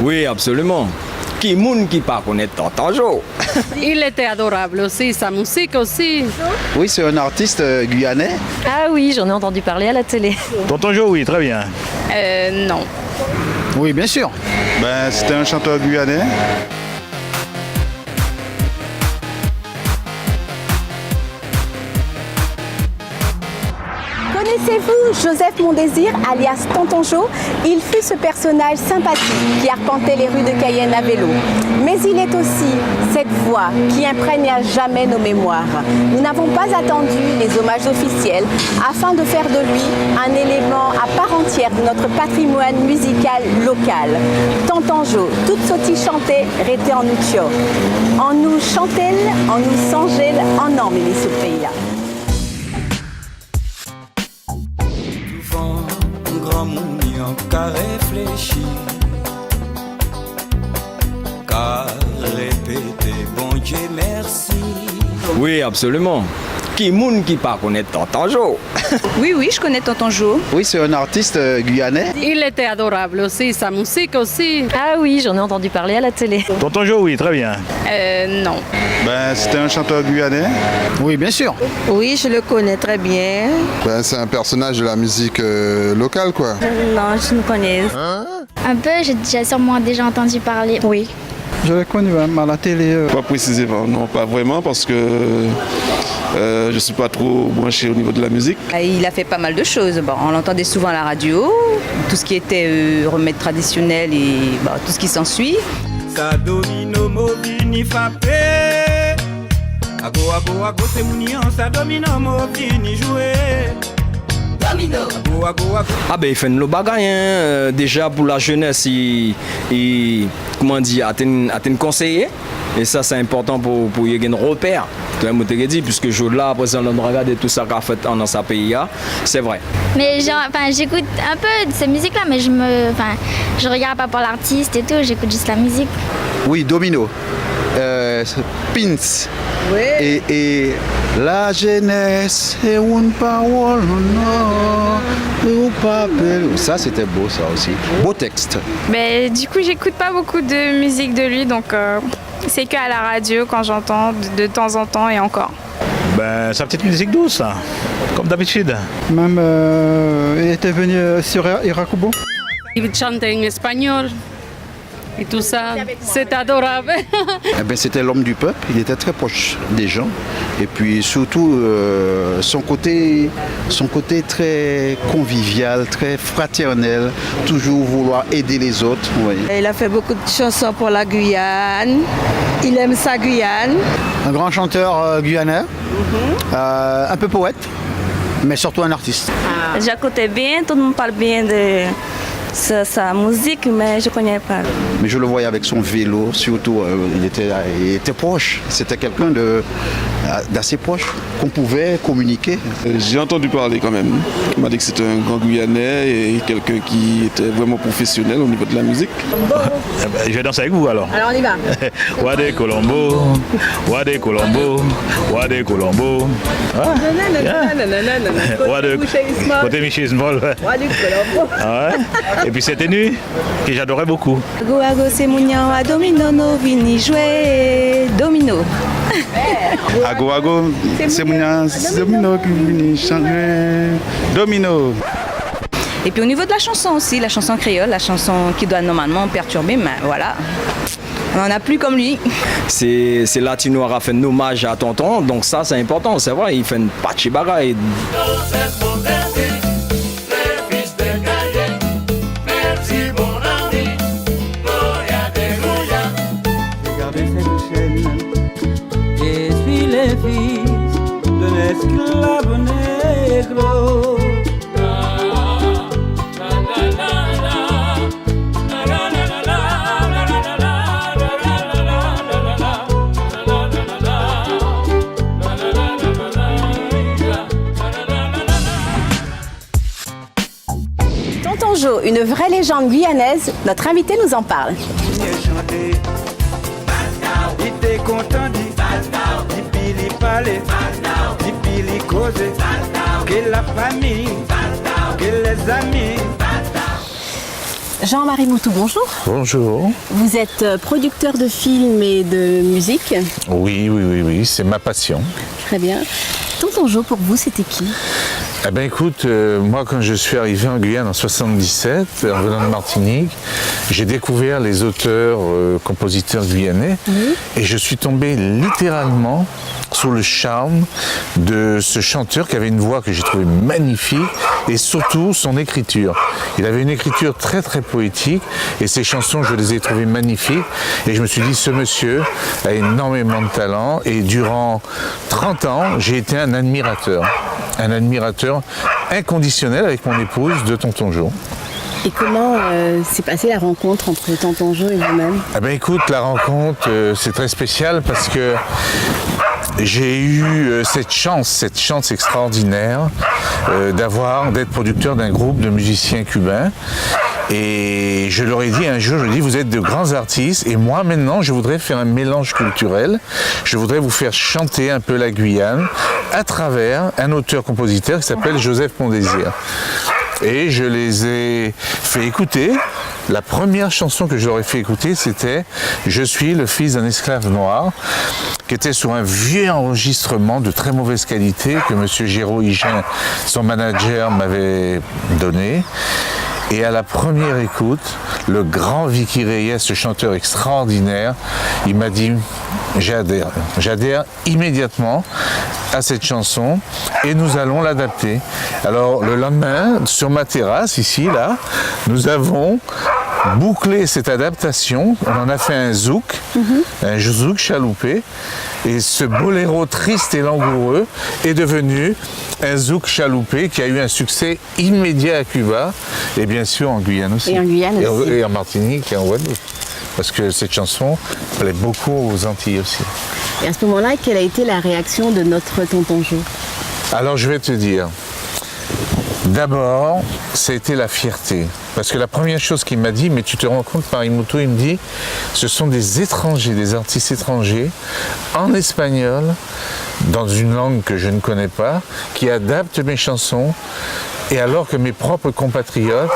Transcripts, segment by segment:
Oui, absolument. Qui moun qui pas connaît Tonton Joe? Il était adorable aussi, sa musique aussi. Oui, c'est un artiste guyanais. Ah oui, j'en ai entendu parler à la télé. Tonton Joe, oui, très bien. Non. Oui, bien sûr. Ben, c'était un chanteur guyanais. Connaissez-vous Joseph Mondésir, alias Tonton Joe? Il fut ce personnage sympathique qui arpentait les rues de Cayenne à vélo. Mais il est aussi cette voix qui imprègne à jamais nos mémoires. Nous n'avons pas attendu les hommages officiels afin de faire de lui un élément à part entière de notre patrimoine musical local. Tonton Joe, toute sauti chantait, rétait en nous tio. En nous chantel, en nous sangel, en nom, mais les pays. Grand mounion qu'a réfléchi, qu'a répété bon Dieu merci. Oui, absolument. Qui moun qui pas connaît Tonton Joe? Oui, je connais Tonton Joe. Oui, c'est un artiste guyanais. Il était adorable aussi, sa musique aussi. Ah oui, j'en ai entendu parler à la télé. Tonton Joe, oui, très bien. Non. Ben, c'était un chanteur guyanais. Oui, bien sûr. Oui, je le connais très bien. Ben, c'est un personnage de la musique locale, quoi. Non, je ne connais. Un peu, j'ai sûrement déjà entendu parler. Oui. Je l'ai connu même à la télé. Pas précisément, non, pas vraiment, parce que je ne suis pas trop branché au niveau de la musique. Il a fait pas mal de choses. Bon, on l'entendait souvent à la radio, tout ce qui était remède traditionnel et tout ce qui s'ensuit. Ça domino mobini frappé. Ago, c'est mounion, ça domino mobini joué. Ah ben il fait le bagaille hein. Déjà pour la jeunesse il comment dire atteint conseiller et ça c'est important pour y avoir un repère. Tu vois dit puisque je là après on regarde tout ça qu'a fait dans sa pays c'est vrai. Mais j'écoute un peu de ces musiques là mais je regarde pas pour l'artiste et tout, j'écoute juste la musique. Oui, Domino. Pins. Oui. Et la jeunesse est une parole, non, ça c'était beau ça aussi. Beau texte. Mais du coup j'écoute pas beaucoup de musique de lui donc c'est qu'à la radio quand j'entends de temps en temps et encore. Ben, sa petite musique douce, hein, comme d'habitude. Même il était venu sur Irakubo. Il chantait en espagnol. Et tout ça, c'est adorable. Eh ben, c'était l'homme du peuple, il était très proche des gens. Et puis surtout son côté très convivial, très fraternel, toujours vouloir aider les autres. Oui. Il a fait beaucoup de chansons pour la Guyane. Il aime sa Guyane. Un grand chanteur guyanais, un peu poète, mais surtout un artiste. J'écoutais bien, tout le monde parle bien de sa musique, mais je ne connais pas. Mais je le voyais avec son vélo, surtout, il était proche. C'était quelqu'un d'assez proche, qu'on pouvait communiquer. J'ai entendu parler quand même. Il m'a dit que c'était un grand Guyanais et quelqu'un qui était vraiment professionnel au niveau de la musique. Je vais danser avec vous alors. Alors on y va. Wade Colombo, Wade Colombo, Wade Colombo. Côté Michel Small. Et puis c'était nu, que j'adorais beaucoup. Ago, c'est mounion, à domino, no vini jouer. Domino. Ago, c'est mounion, domino qui vient changer. Domino. Et puis au niveau de la chanson aussi, la chanson créole, la chanson qui doit normalement perturber, mais voilà. On n'en a plus comme lui. C'est Latino a fait un hommage à Tonton, donc ça c'est important, c'est vrai, il fait une patchy bagaille. Esclavo negro. Tonton Joe, une vraie légende guyanaise, notre invité nous en parle. Il était content il parlait, il causait, que la famille, que les amis. Jean-Marie Moutou, bonjour. Bonjour. Vous êtes producteur de films et de musique. Oui, c'est ma passion. Très bien. Tonton Jo, pour vous, c'était qui? Eh bien écoute, moi quand je suis arrivé en Guyane en 77, en venant de Martinique, j'ai découvert les auteurs, compositeurs guyanais et je suis tombé littéralement sous le charme de ce chanteur qui avait une voix que j'ai trouvée magnifique et surtout son écriture. Il avait une écriture très très poétique et ses chansons je les ai trouvées magnifiques et je me suis dit ce monsieur a énormément de talent et durant 30 ans j'ai été un admirateur inconditionnel avec mon épouse de Tonton Jo. Et comment s'est passée la rencontre entre Tonton Jo et vous-même? Eh bien écoute, la rencontre c'est très spécial parce que j'ai eu cette chance extraordinaire d'être producteur d'un groupe de musiciens cubains. Et je leur ai dit un jour, vous êtes de grands artistes et moi maintenant je voudrais faire un mélange culturel. Je voudrais vous faire chanter un peu la Guyane à travers un auteur-compositeur qui s'appelle Joseph Mondésir. Et je les ai fait écouter. La première chanson que je leur ai fait écouter, c'était « Je suis le fils d'un esclave noir », qui était sur un vieux enregistrement de très mauvaise qualité que M. Géraud Higin, son manager, m'avait donné. Et à la première écoute, le grand Vicky Reyes, ce chanteur extraordinaire, il m'a dit « J'adhère immédiatement à cette chanson et nous allons l'adapter ». Alors le lendemain, sur ma terrasse, ici, là, nous avons bouclé cette adaptation. On en a fait un zouk chaloupé. Et ce boléro triste et langoureux est devenu un zouk chaloupé qui a eu un succès immédiat à Cuba et bien sûr en Guyane aussi. Et en Guyane aussi. Et en Martinique et en Guadeloupe. Parce que cette chanson plaît beaucoup aux Antilles aussi. Et à ce moment-là, quelle a été la réaction de notre Tonton Jo? Alors je vais te dire, d'abord, ça a été la fierté. Parce que la première chose qu'il m'a dit, mais tu te rends compte, Marie Moutou, il me dit, ce sont des étrangers, des artistes étrangers, en espagnol, dans une langue que je ne connais pas, qui adaptent mes chansons, et alors que mes propres compatriotes,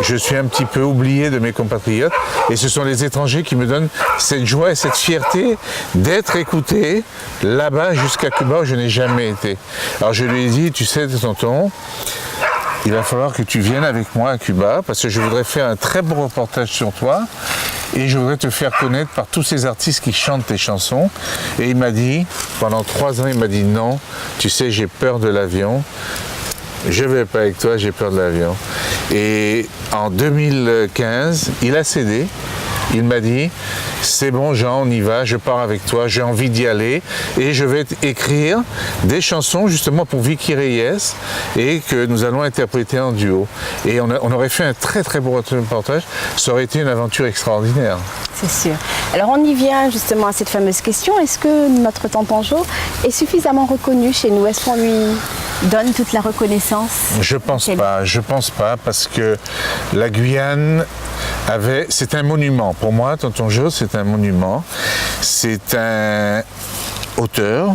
je suis un petit peu oublié de mes compatriotes, et ce sont les étrangers qui me donnent cette joie et cette fierté d'être écouté là-bas jusqu'à Cuba où je n'ai jamais été. Alors je lui ai dit, tu sais, tonton, il va falloir que tu viennes avec moi à Cuba parce que je voudrais faire un très beau reportage sur toi et je voudrais te faire connaître par tous ces artistes qui chantent tes chansons. Et il m'a dit, pendant 3 ans, il m'a dit non, tu sais, j'ai peur de l'avion. Je ne vais pas avec toi, j'ai peur de l'avion. Et en 2015, il a cédé. Il m'a dit, c'est bon Jean, on y va, je pars avec toi, j'ai envie d'y aller et je vais écrire des chansons justement pour Vicky Reyes et que nous allons interpréter en duo. Et on aurait fait un très très beau reportage, ça aurait été une aventure extraordinaire. C'est sûr. Alors on y vient justement à cette fameuse question, est-ce que notre Tonton Jo est suffisamment reconnu chez nous? Est-ce qu'on lui donne toute la reconnaissance? Je pense pas parce que la Guyane c'est un monument. Pour moi, Tonton Jo, c'est un monument. C'est un auteur,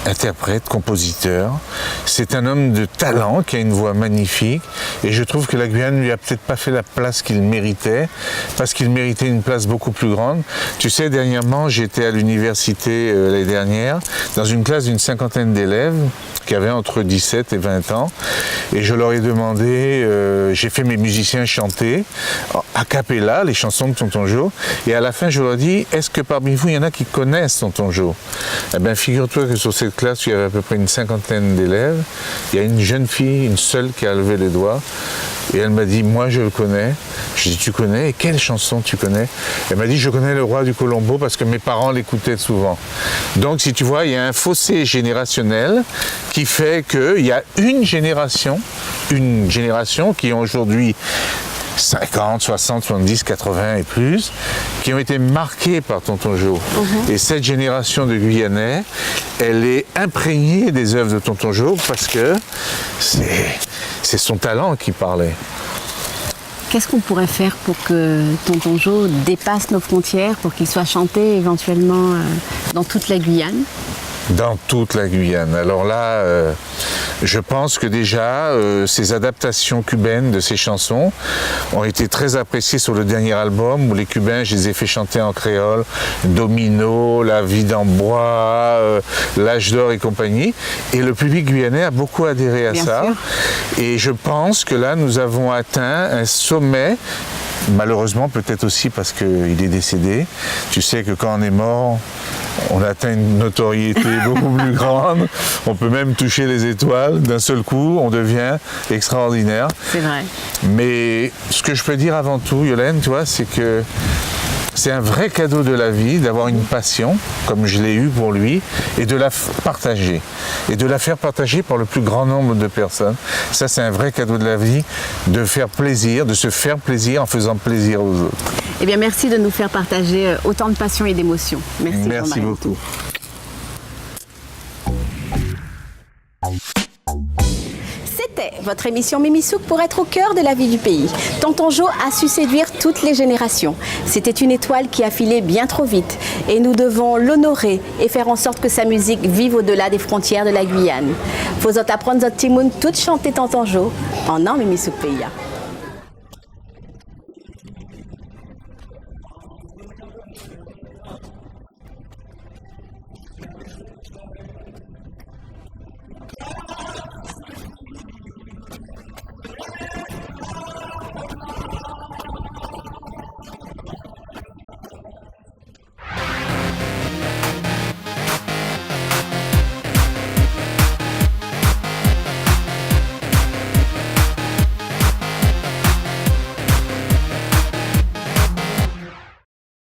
interprète, compositeur. C'est un homme de talent qui a une voix magnifique et je trouve que la Guyane lui a peut-être pas fait la place qu'il méritait parce qu'il méritait une place beaucoup plus grande. Tu sais, dernièrement, j'étais à l'université l'année dernière dans une classe d'une 50aine d'élèves qui avaient entre 17 et 20 ans et je leur ai demandé, j'ai fait mes musiciens chanter a cappella les chansons de Tonton Jo et à la fin je leur ai dit, est-ce que parmi vous il y en a qui connaissent Tonton Jo? Eh bien figure-toi que sur cette classe, il y avait à peu près une 50aine d'élèves. Il y a une jeune fille, une seule qui a levé les doigts. Et elle m'a dit, moi je le connais. Je dis, tu connais? Et quelle chanson tu connais? Elle m'a dit, je connais Le Roi du Colombo parce que mes parents l'écoutaient souvent. Donc si tu vois, il y a un fossé générationnel qui fait qu'il y a une génération qui aujourd'hui 50, 60, 70, 80 et plus, qui ont été marqués par Tonton Jo. Et cette génération de Guyanais, elle est imprégnée des œuvres de Tonton Jo parce que c'est son talent qui parlait. Qu'est-ce qu'on pourrait faire pour que Tonton Jo dépasse nos frontières, pour qu'il soit chanté éventuellement dans toute la Guyane? dans toute la Guyane. Alors là, je pense que déjà, ces adaptations cubaines de ces chansons ont été très appréciées sur le dernier album où les Cubains, je les ai fait chanter en créole, Domino, La vie d'en bois, L'âge d'or et compagnie. Et le public guyanais a beaucoup adhéré à ça. Et je pense que là, nous avons atteint un sommet. Malheureusement, peut-être aussi parce qu'il est décédé. Tu sais que quand on est mort, on atteint une notoriété beaucoup plus grande. On peut même toucher les étoiles. D'un seul coup, on devient extraordinaire. C'est vrai. Mais ce que je peux dire avant tout, Yolène, tu vois, c'est que c'est un vrai cadeau de la vie d'avoir une passion, comme je l'ai eu pour lui, et de la partager. Et de la faire partager par le plus grand nombre de personnes. Ça, c'est un vrai cadeau de la vie, de faire plaisir, de se faire plaisir en faisant plaisir aux autres. Eh bien, merci de nous faire partager autant de passion et d'émotion. Merci. Merci beaucoup. C'était votre émission Mimi Souk pour être au cœur de la vie du pays. Tonton Jo a su séduire toutes les générations. C'était une étoile qui a filé bien trop vite et nous devons l'honorer et faire en sorte que sa musique vive au-delà des frontières de la Guyane. Faut apprendre votre timoun tout chanter Tonton Jo en Mimi Souk Pays.